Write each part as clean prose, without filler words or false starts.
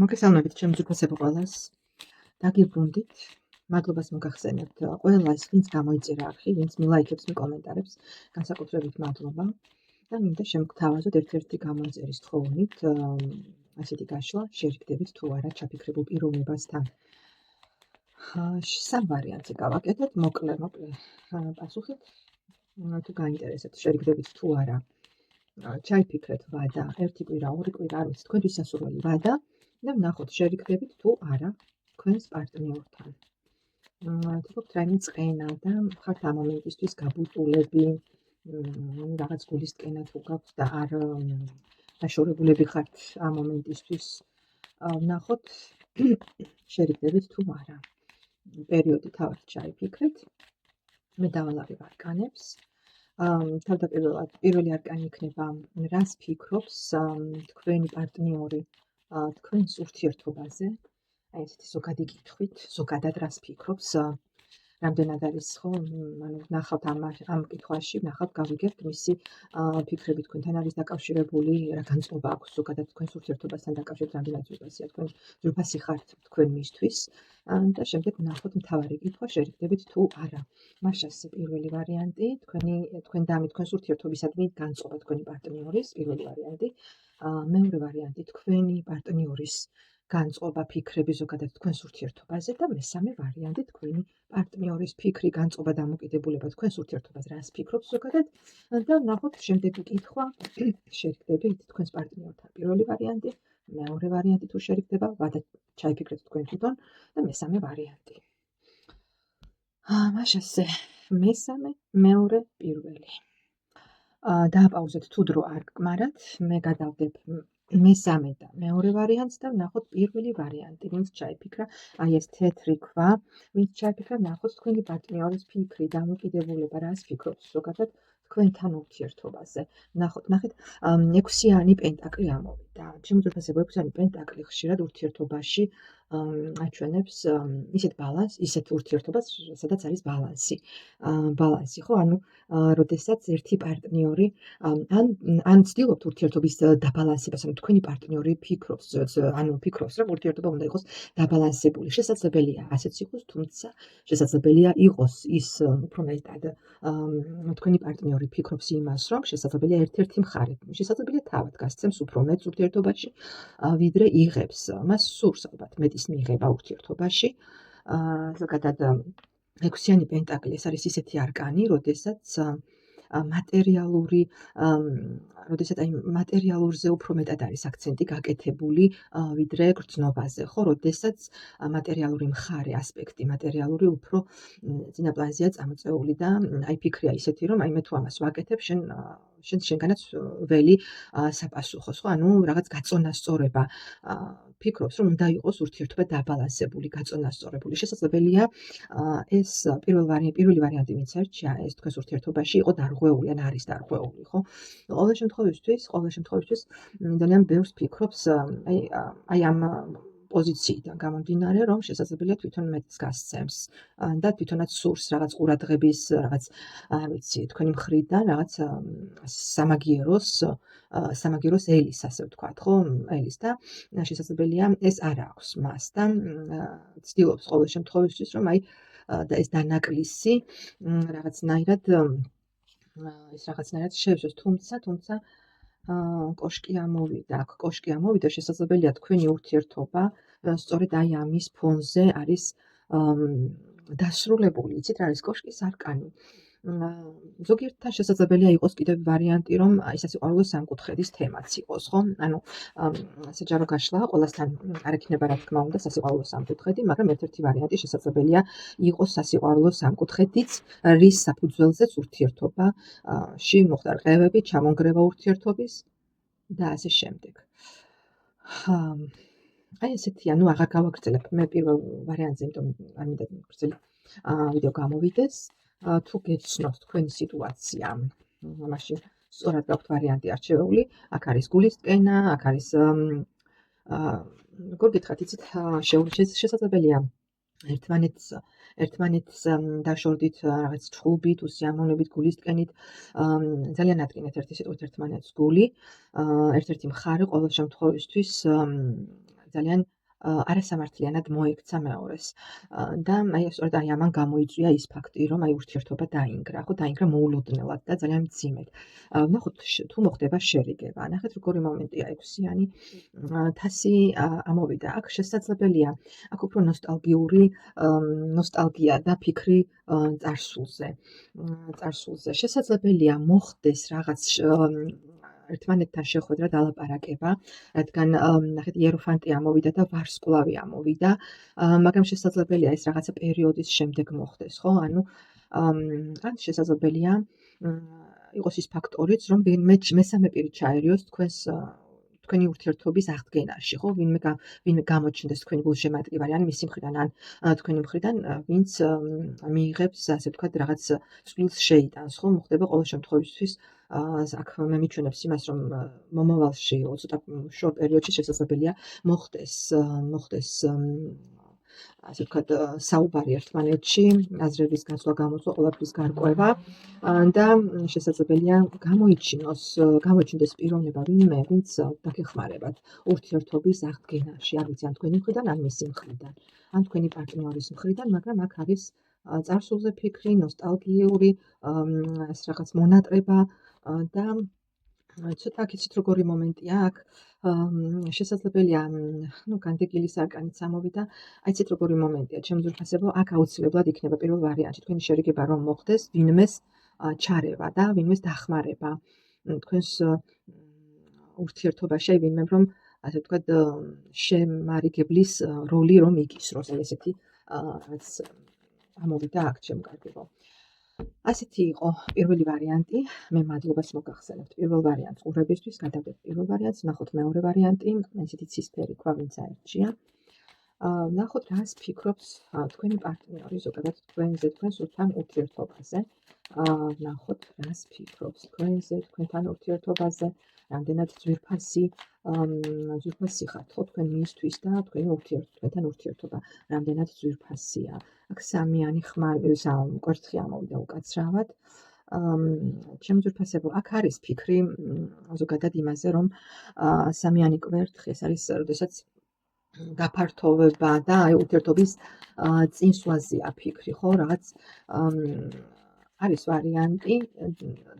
მოგესალმებით ჩემს უფასებო ყველას. დაგიბრუნდით. მადლობას მოგახსენებთ ყველას, ვინც გამოიწერა არხი, ვინც მილაიქებს, მიკომენტარებს. განსაკუთრებით მადლობა. და მინდა შემოგთავაზოთ ერთ-ერთი გამოიწერის თხოვნით ასეთი გაშლა, შერიგდებით თუ არა ჩაფიქრებულ პიროვნებასთან. სამ ვარიანტზე გავაკეთოთ, მოკლე პასუხით. თუ გაინტერესებთ, შერიგდებით თუ არა ჩაიფიქრეთ ვადა, ერთი კვირა, ორი კვირა, არ ვიცი, თქვენთვის სასურველი ვადა და ვნახოთ შერიგდებით თუ არა თქვენს პარტნიორთან. თქო, რაიმე წყენა და ხართ ამ მომენტისთვის გაბუტულები, რაღაც გულისწყენა თუ გაქვთ და არ დაშორებულები ხართ ამ მომენტისთვის. ვნახოთ შერიგდებით თუ არა. პერიოდი თავად ჩაიფიქრეთ. მე დავალავებ არკანებს. თავდაპირველად პირველი არკანი იქნება რას ფიქრობს თქვენი პარტნიორი თქვენს ურთიერთობაზე, აი ესეთი ზოგადი კითხვით, ზოგადად რას ფიქრობს, რამდენად არის ხო, ანუ ნახავთ ამ კითხვაში, ნახავთ გავიგებთ მისი ფიქრები თქვენთან არის დაკავშირებული, რა განწყობა აქვს ზოგადად თქვენს ურთიერთობასთან დაკავშირებით, რამდენად ძვირფასია თქვენ ძვირფასი ხართ თქვენ მისთვის და შემდეგ ვნახოთ მთავარი კითხვა შერიგდებით თუ არა. მაშას პირველი ვარიანტი, თქვენ და თქვენს ურთიერთობისადმი განწყობა თქვენი პარტნიორის, პირველი ვარიანტი, მეორე ვარიანტი, თქვენი პარტნიორის განწყობა ფიქრები ზოგადად თქვენს ურთიერთობაზე და მესამე ვარიანტი, თქვენი პარტნიორის ფიქრი, განწყობა, დამოკიდებულება თქვენს ურთიერთობაზე, რას ფიქრობს ზოგადად და ვნახოთ შემდეგი კითხვა, შერიგდებით თქვენს პარტნიორთან. პირველი ვარიანტი, მეორე ვარიანტი თუ შერიგდება, ვადა ჩაიფიქრეთ თქვენ თვითონ და მესამე ვარიანტი. მაშასე მესამე, მეორე, პირველი. დააპაუზეთ თუ დრო არ გკმარათ, მე გადავდებ მესამე და მეორე ვარიანტს და ვნახოთ პირველი ვარიანტი, ვინც ჩაიფიქრა, აი ეს თეთრი ქვა, ვინც ჩაიფიქრა, ვნახოთ თქვენი პარტნიორის ფიქრი, დამოკიდებულება, რას ფიქრობს ზოგადად თქვენთან ურთიერთობაზე. ნახეთ, ექვსიანი პენტაკლი ამოვიდა. ჩემი ძვირფასებო, ექვსიანი პენტაკლი ხშირად ურთიერთობაში აჩვენებს ისეთ ურთიერთობას, სადაც არის ბალანსი. ბალანსი, ხო, ანუ როდესაც ერთი პარტნიორი ან ცდილობთ ურთიერთობის დაბალანსებას, ანუ თქვენი პარტნიორი ფიქრობს, რომ ურთიერთობა უნდა იყოს დაბალანსებული. შესაძლებელია ასეც იყოს, თუმცა შესაძლებელია იყოს ის უფრო მეტად თქვენი პარტნიორი ფიქრობს იმას, რომ შესაძლებელია ერთ-ერთი მხარე, შესაძლებელია თავად გასცემს უფრო მეტს ურთიერთობაში, ვიდრე იღებს. მას სურს ალბათ მეტის მიღება ურთიერთობაში. ზოგადად ექვსიანი პენტაკლი ეს არის ისეთი არკანი, როდესაც მატერიალურზე უფრო მეტად არის აქცენტი გაკეთებული ვიდრე გრძნობაზე, ხო, როდესაც მატერიალური მხარე, ასპექტი, მატერიალური უფრო წინა პლანზეა წამოწეული და აი ფიქრია ისეთი, რომ აი მე თუ ამას ვაკეთებ, შენგანაც ველი საპასუხოს, ხო, ანუ რაღაც გაწონასწორება ფიქრობს, რომ უნდა იყოს ურთიერთობა დაბალანსებული, გაწონასწორებული. შესაძლებელია ეს პირველი ვარიანტი, ვინც არჩია, ეს თქვენს ურთიერთობაში იყო დარღვეული, ან არის დარღვეული, ხო? ყოველ შემთხვევაში ძალიან ბევრს ფიქრობს აი ამ პოზიციიდან გამომდინარე, რომ შესაძლებელია თვითონ მეტს გასცემს და თვითონაც სურს რაღაც ყურადღების, რაღაც, არ ვიცი, თქვენი მხრიდან რაღაც სამაგიეროს ელის, ასე ვთქვათ, ხო? ელის და შესაძლებელია ეს არ აქვს მას და ცდილობს ყოველ შემთხვევაში, რომ აი და ეს დანაკლისი რაღაცნაირად შეეშვეს, თუმცა კოშკი ამოვიდა, შესაძლებელია თქვენი ურთიერთობა სწორედ აი ამის ფონზე არის დასრულებული. იცით რა არის კოშკის არკანი? ზოგიერთთან შესაძლებელია იყოს კიდევ ვარიანტი, რომ ეს სასიყვარულო სამკუთხედის თემაც იყოს, ხო? ანუ საჯარო გაშლაა, ყველასთან არ ექნება რა თქმა უნდა სასიყვარულო სამკუთხედი, მაგრამ ერთ-ერთი ვარიანტი შესაძლებელია იყოს სასიყვარულო სამკუთხედიც, რის საფუძველზეც ურთიერთობაში მოხდა რყევები, ჩამონგრევა ურთიერთობის და ასე შემდეგ. აი ესეთი, ანუ აღარ გავაგრძელებ მე პირველ ვარიანტზე, იმიტომ არ მინდა გრძელი ვიდეო გამოვიდეს. თუ გეცნოთ თქვენი სიტუაცია, მაშინ სწორად გაქვთ ვარიანტი არჩეული, აქ არის გულისწყენა, აქ არის როგორ გითხრათ, იცით, შესაძლებელია ერთმანეთს დაშორდით რაღაც ჩხუბით, უსიამოვნებით, გულისწყენით, ძალიან ატკინეთ ერთი სიტყვით ერთმანეთს გული, ერთ-ერთი მხარე ყოველ შემთხვევისთვის ძალიან არასამართლიანად მოექცა მეორეს და სწორედ ამან გამოიწვია ის ფაქტი, რომ ურთიერთობა დაინგრა, ხო, დაინგრა მოულოდნელად და ძალიან მძიმედ. ვნახოთ თუ მოხდება შერიგება. ნახეთ როგორი მომენტია 6-იანი თასი ამოვიდა. აქ შესაძლებელია აქ უფრო ნოსტალგია და ფიქრი წარსულზე. შესაძლებელია მოხდეს რაღაც ერთმანეთთან შეხვედრა, დალაპარაკება, რადგან ნახეთ იეროფანტი ამოვიდა და ვარსკვლავი ამოვიდა, მაგრამ შესაძლებელია ეს რაღაცა პერიოდის შემდეგ მოხდეს, ხო? ანუ ან შესაძლებელია იყოს ის ფაქტორიც, რომ მესამე პირი ჩაერიოს თქვენი ურთიერთობის აღდგენაში, ხო? ვინმე გამოჩნდეს თქვენი გულშემატკივარი, ან მისი მხრიდან, ან თქვენი მხრიდან, ვინც მიიღებს, ასე ვთქვათ, რაღაც წყვილს შეიტანს, ხო? მოხდება ყოველ შემთხვევისთვის აქ მე მიჩვენებს იმას, რომ მომავალში ცოტა შორტ პერიოდში შესაძლებელია მოხდეს ასე ვთქვათ, საუბარი ერთმანეთში, აზრების გაცვლა, გამოცვლა, ყველაფრის გარკვევა და შესაძლებელია გამოიჩინოს პიროვნება ვინმე, ვინც დაგეხმარებათ ურთიერთობის აღდგენაში, არ ვიცი, ან თქვენი მხრიდან, ან მისი მხრიდან, ან თქვენი პარტნიორის მხრიდან, მაგრამ აქ არის წარსულზე ფიქრი, ნოსტალგიური ეს რაღაც მონატრება და ცოტა აქ იცით როგორი მომენტია აქ შესაძლებელია განდეგილი სარკანიც ამოვიდა. იცით როგორი მომენტია, ჩემი ძვირფასებო, აქ აუცილებლად იქნება პირველ ვარიანტში თქვენი შერიგება რომ მოხდეს, ვინმეს ჩარევა და ვინმეს დახმარება თქვენს ურთიერთობაში, ვინმე რომ ასე ვთქვათ შემარიგებლის როლი რომ იგისროს, ესეთი რაც ამოვიდა აქ ჩემ კარგებო. ასეთი იყო პირველი ვარიანტი. მე მადლობას მოგახსენებთ პირველ ვარიანტს ყურებისთვის, გადავდეთ პირველ ვარიანტს, ვნახოთ მეორე ვარიანტი, ესეთი ცისფერი ქვა ვინც აირჩია. ვნახოთ რას ფიქრობს თქვენი პარტნიორი ზოგადად თქვენზე, თქვენ სულთან ურთიერთობაზე. ვნახოთ რას ფიქრობს თქვენზე, თქვენთან ურთიერთობაზე, რამდენად ძვირფასი ხართ ხო თქვენ მისთვის და თქვენთან ურთიერთობა რამდენად ძვირფასია. აქ სამიანი კვერთხი ამოვიდა უკაცრავად. ჩემი ძვირფასებო, აქ არის ფიქრი ზოგადად იმაზე, რომ სამიანი კვერთხი ეს არის, როდესაც გაფართოვება და ურთიერთობის წინსვლაზეა ფიქრი, ხო, რაღაც არის ვარიანტი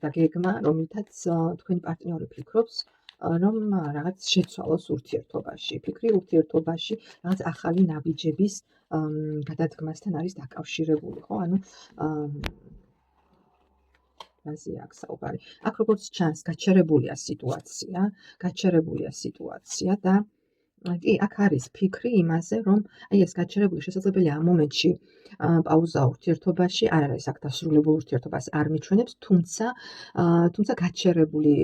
და გეგმა, რომელთაც თქვენი პარტნიორი ფიქრობს, რომ რაღაც შეცვალოს ურთიერთობაში. ფიქრი ურთიერთობაში რაღაც ახალი ნაბიჯების გადადგმასთან არის დაკავშირებული, ხო? ანუ რაზეა აქ საუბარი? აქ როგორც ჩანს, გაჩერებულია სიტუაცია და კი, აქ არის ფიქრი იმაზე, რომ ეს გაჩერებული შესაძლებელია ამ მომენტში პაუზა ურთიერთობაში, არ არის აქ დასრულებულ ურთიერთობას არ მიჩვენებს, თუმცა გაჩერებული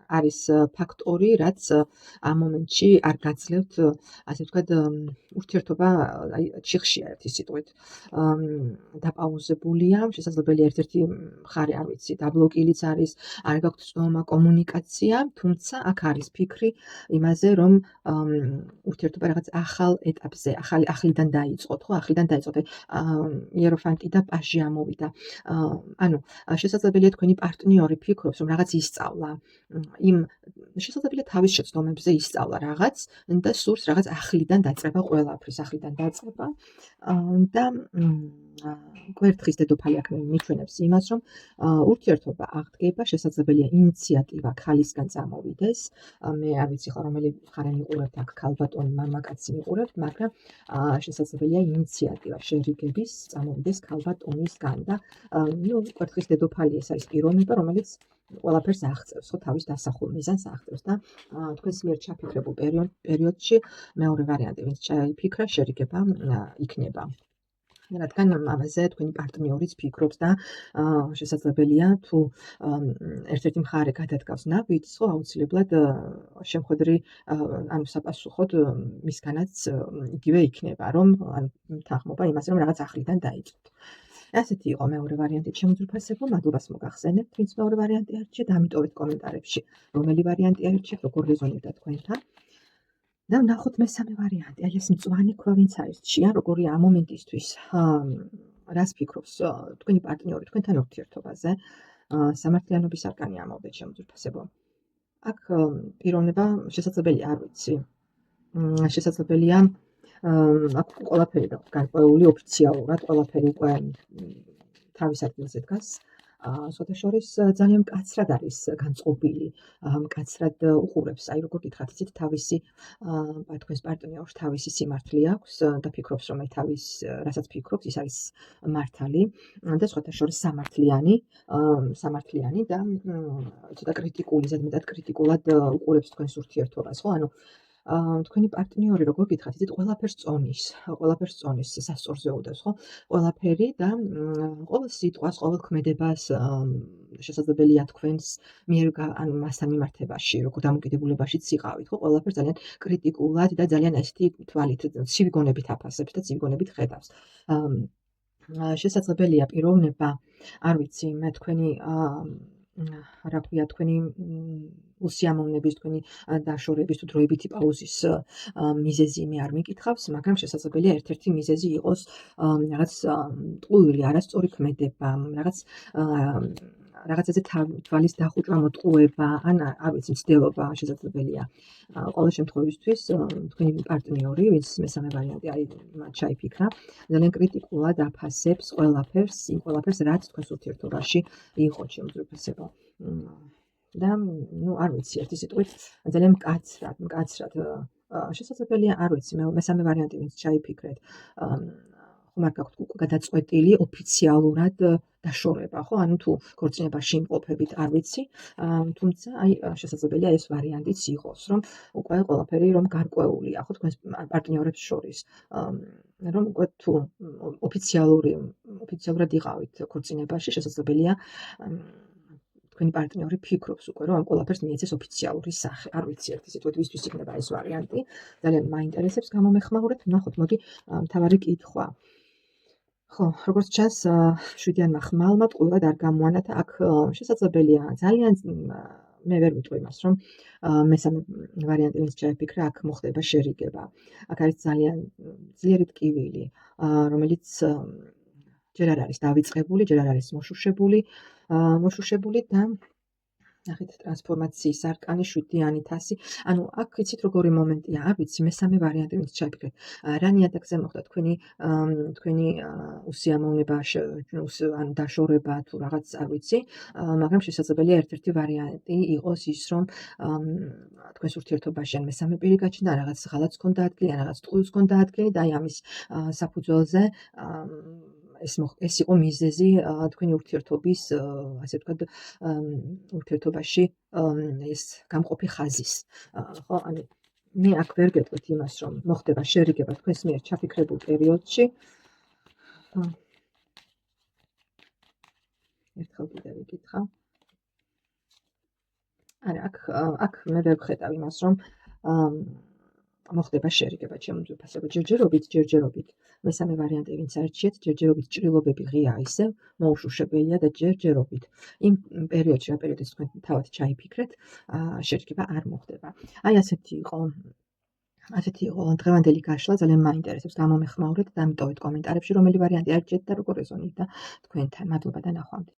არის ფაქტორი, რაც ამ მომენტში არ გაძლევთ, ასე ვთქვათ, ურთიერთობა ჩიხშია ერთი სიტყვით. დაპაუზებულია, შესაძლებელია ერთ-ერთი მხარე, არ ვიცი, დაბლოკილიც არის, არ გაქვთ წვდომა, კომუნიკაცია, თუმცა აქ არის ფიქრი იმაზე, რომ ურთიერთობა რაღაც ახალ ეტაპზე, ახლიდან დაიწყოთ, ხო, ახლიდან დაიწყოთ. იეროფანტი და პაჟი ამოვიდა. ანუ შესაძლებელია თქვენი პარტნიორი ფიქრობს, რომ რაღაც ისწავლა. შესაძლებელია თავის შეცდომებზე ისწავლა რაღაც და სურს რაღაც ახლიდან დაწყება ყველაფრის, და კვერთხის დედოფალი აქ მიჩვენებს იმას, რომ ურთიერთობა აღდგება, შესაძლებელია ინიციატივა ქალისგან წამოვიდეს. მე არ ვიცი ხო რომელი მხარე მიყურებთ აქ, ქალბატონი, მამაკაცი მიყურებთ, მაგრამ შესაძლებელია ინიციატივა შერიგების წამოვიდეს ქალბატონისგან და კვერთხის დედოფალი ეს არის პიროვნება, რომელიც ყველაფერს აღწევს, ხო, თავის დასახულ მიზანს აღწევს და თქვენს მიერ ჩაფიქრებულ პერიოდში მეორე ვარიანტი, ვინც ჩაიფიქრა, შერიგება იქნება. რადგან ამაზე თქვენი პარტნიორიც ფიქრობს და შესაძლებელია თუ ერთ-ერთი მხარე გადადგავს ნაბიჯს, ხო, აუცილებლად შემხვედრი საპასუხოდ მისგანაც იგივე იქნება, რომ თანხმობა იმაზე, რომ რაღაც ახლიდან დაიწყოთ. ასეთი იყო მეორე ვარიანტი, ჩემი ძვირფასებო, მადლობას მოგახსენებთ, ვინც მეორე ვარიანტი არჩიეთ, ამიტოვეთ კომენტარებში, რომელი ვარიანტი არჩიეთ, როგორ რეზონირდა თქვენთან. და ვნახოთ მესამე ვარიანტი, ეს მწვანე ქვა ვინც აირჩია, როგორია ამ მომენტისთვის, რას ფიქრობს თქვენი პარტნიორი თქვენთან ურთიერთობაზე, სამართლიანობის არკანი ამოვიდა, ჩემი ძვირფასებო. აქ პიროვნება შესაძლებელია, არ ვიცი, შესაძლებელია აქ ყველაფერი გარკვეული ოფიციალურად ყველაფერი უკვე თავის ადგილზე დგას. სხვათაშორის ძალიან მკაცრად არის განწყობილი, მკაცრად უყურებს, აი როგორ გითხრათ, იცით თავისი თქვენს პარტნიორს თავისი სიმართლე აქვს და ფიქრობს, რომ აი თავის რასაც ფიქრობს, ის არის მართალი და სხვათაშორის სამართლიანი და ცოტა კრიტიკული, ზედმეტად კრიტიკულად უყურებს თქვენს ურთიერთობას, ხო? ანუ თქვენი პარტნიორი როგორ გითხრათ, იცით, ყველაფერს წონის, სასწორზე უდევს, ხო? ყველაფერი და ყოველ სიტყვას, ყოველ ქმედებას შესაძლებელია თქვენს მიერ ანუ მასთან მიმართებაში, როგორ დამოკიდებულებაშიც იყავით, ხო? ყველაფერს ძალიან კრიტიკულად და ძალიან ესეთი თვალით, ცივი გონებით აფასებს და ცივი გონებით ხედავს. შესაძლებელია პიროვნება, არ ვიცი, მე თქვენი რა ქვია, თქვენი უსიამოვნების, თქვენი დაშორების თუ დროებითი პაუზის მიზეზი მე არ მიკითხავს, მაგრამ შესაძლებელია ერთ-ერთი მიზეზი იყოს რაღაც ტყუილი, არასწორი ქმედება, რაღაცაზე თვალის დახუჭვა, მოტყუება, ან არ ვიცი, მცდელობა შესაძლებელია. ყოველ შემთხვევისთვის თქვენი პარტნიორი, ვის მესამე ვარიანტი აი მათ ჩაიფიქრა, ძალიან კრიტიკულად აფასებს ყველაფერს, რაც თქვენს ურთიერთობაში იყო შეუძლებელსება. და არ ვიცი, ერთი სიტყვით ძალიან მკაცრად შესაძლებელია, არ ვიცი, მესამე ვარიანტი ვინც ჩაიფიქრეთ, ხომ არ გაქვთ უკვე გადაწყვეტილი ოფიციალურად დაშორება, ხო? ანუ თუ ქორწინებაში იმყოფებით, არ ვიცი, თუმცა აი შესაძლებელია ეს ვარიანტიც იყოს, რომ უკვე ყველაფერი რომ გარკვეულია, ხო, თქვენს პარტნიორებს შორის, რომ უკვე თუ ოფიციალურად იყავით ქორწინებაში, შესაძლებელია თქვენი პარტნიორი ფიქრობს უკვე, რომ ამ ყველაფერს მიეცეს ოფიციალური სახე. არ ვიცი, ერთი სიტყვით ვისთვის იქნება ეს ვარიანტი. ძალიან მაინტერესებს გამომეხმაურეთ. ნახოთ, მოდი მთავარი კითხვა. ხო, როგორც ჩანს, შვიდიანმა ხმალმა ტყუილად არ გამოანათა. აქ შესაძლებელია ძალიან მე ვერ ვიტყვი იმას, რომ მესამე ვარიანტი ვინც ჩაიფიქრა, აქ მოხდება შერიგება. აქ არის ძალიან ძლიერი ტკივილი, რომელიც ჯერ არ არის დავიწყებული, ჯერ არ არის მოშუშებული და ნახეთ ტრანსფორმაციის არკანი, შვიდიანი თასი. ანუ აქ იცით როგორი მომენტია, არ ვიცი, მესამე ვარიანტი ვინც ჩაიფიქრეთ, რა ნიადაგზე მოხდა თქვენი უსიამოვნება, ანუ დაშორება თუ რაღაც, არ ვიცი, მაგრამ შესაძლებელია ერთ-ერთი ვარიანტი იყოს ის, რომ თქვენს ურთიერთობაში ან მესამე პირი გაჩნდა, რაღაც ღალატს ჰქონდა ადგილი, ან რაღაც ტყუილს ჰქონდა ადგილი და აი ამის საფუძველზე ეს იყო მიზეზი თქვენი ურთიერთობის, ასე ვთქვათ, ურთიერთობაში ეს გამყოფი ხაზის, ხო? ანუ მე აქ ვერ გეტყვით იმას, რომ მოხდება შერიგება თქვენს მიერ ჩაფიქრებულ პერიოდში. ერთხელ კიდევ ვიკითხავ. არა, აქ მე ვერ ვხედავ იმას, რომ მოხდება შერიგება ჩემოძვირფასება ჯერჯერობით. მესამე ვარიანტი ვინც არჩიეთ, ჯერჯერობით ჭრილობები ღია ისევ მოუშუშებელია და ჯერჯერობით იმ პერიოდში, რა პერიოდიც თქვენ თავად ჩაიფიქრეთ, შერიგება არ მოხდება. აი ასეთი იყო დღევანდელი გაშლა, ძალიან მაინტერესებს, გამომეხმაურეთ და ამიტოვეთ კომენტარებში, რომელი ვარიანტი არჩიეთ და როგორ რეზონირდა თქვენთან. მადლობა და ნახვამდის.